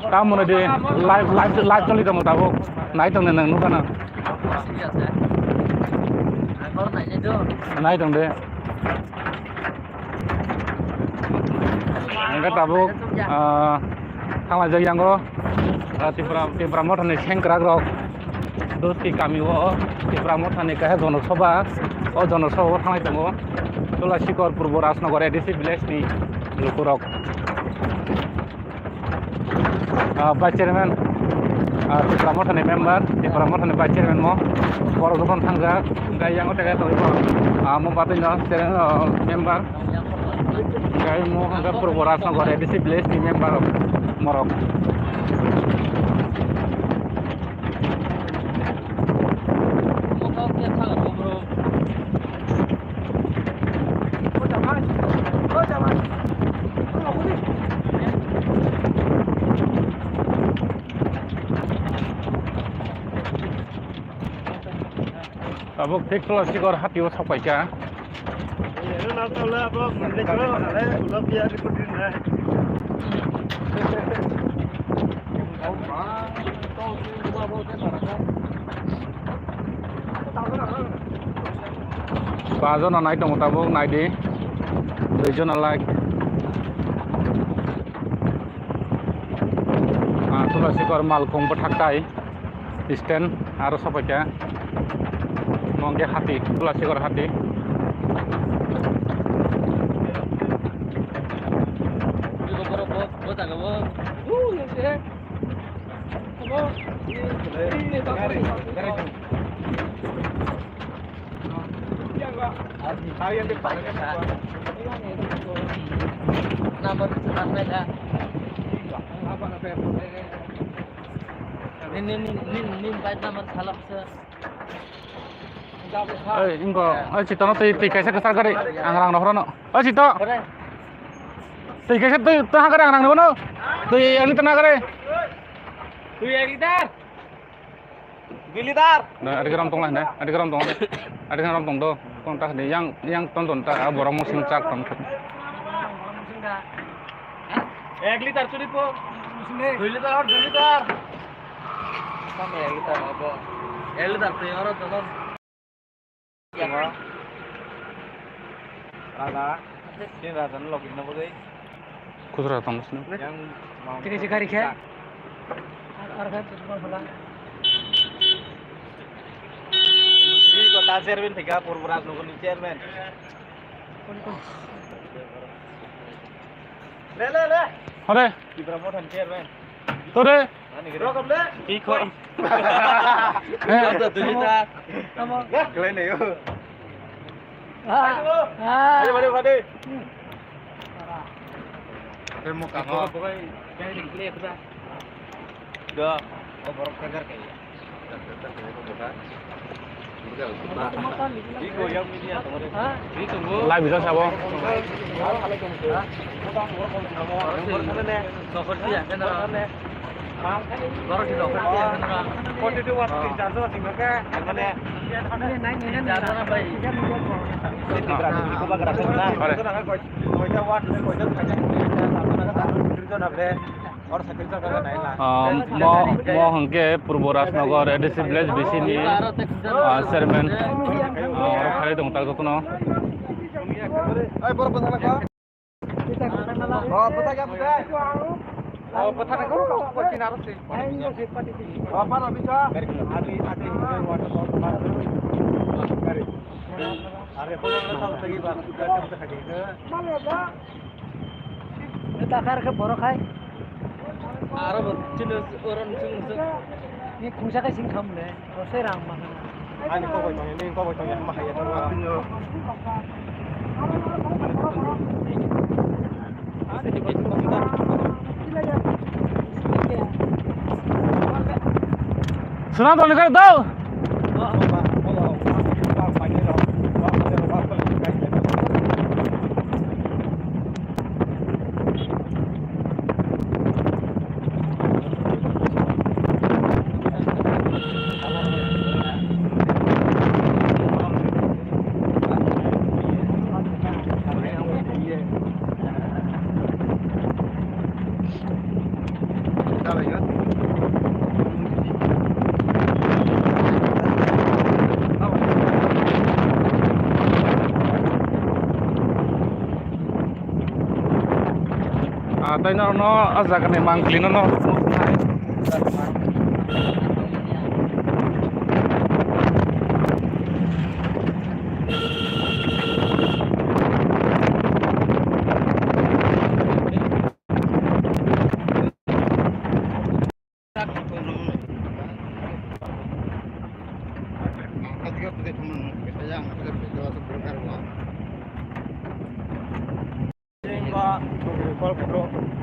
Kamu di live coli kamu tahu, naik dong neng nu kana. Naik dong deh. Enggak tahu, kang aja yang go, tim pramot nih sengkrak rok. Dosti kami wo, tim pramot nih kayak jono soba, jono soba tangai tunggu. Tulah sikor Purbo Rasnagor edisi village nih lukurok. Vice Chairman, tim pramot nih member, tim pramot nih Vice Chairman mo, baru dokon tangga, gaya yang udah kayak tuh mau patutnya member. Gaya mau ke Purbo Rasnagor edisi village nih member morok. Abok teknologi sikor hati was apa ya? Ini nanti lah abok mendek lo, ada udah biar diputin lah. Bazo na naik dong tabok naik di, region alike. Tulah sikor malkong berhakai, stand harus apa ya? Mongge hati, tulah sikor hati. Cito no tui kaisa kesar kare angrang no hrono. Cito. Tui kaisa tui taha kare angrang no. Tui yang tena kare. Tui yang liter. Bilitar. Nah, ada keram tong lah, nah. Ada keram tong. Ada keram tong do. Kontak deh yang tonton ta borong musim cak ton. Ek liter sulit po. 2 liter और 2 liter. Sampai 1 liter apa? 1 liter tuh orang tonton. Yang Raga, sini Raga nih login apa guys? Kudra tong sini. Yang mau. Kini sekali kan? Harga cuma bola. Ini kota Chairman tiga Purbo Rasnagor nih Chairman. Le. Ada. Di promotan Chairman. Tuh deh. Rokok le. Iko. Ada 2 liter. Kamu. Kalian yuk. Ayo, Pade. Mau Pokoknya kayak gini ya, udah, borok kejar kayaknya. Iko yang ini ya, teman. Ini tunggu. Live bisa siapa? Baru di dokter ya, benar. Kau itu waktu jantung masih mereka, mana? Jantung apa ini? Mau hengke Purbo Rasnagor edisi village di sini Chairman orang kali dong tak tahu no. Ayo baru pesan apa? Oh, pesan apa? Oh, pesan aku kok sini harus sih. Apa nak bisa? Adi Hari kalau lagi bang, kita lagi ke. Kita ke borok hai. Arab jenis orang jenis. Ini kusa ke singkam le, roserang mah. Ini kau bocor yang mah ya tuh. Sunat on kar dao. ya. Tay nó ra cái này mang clean nó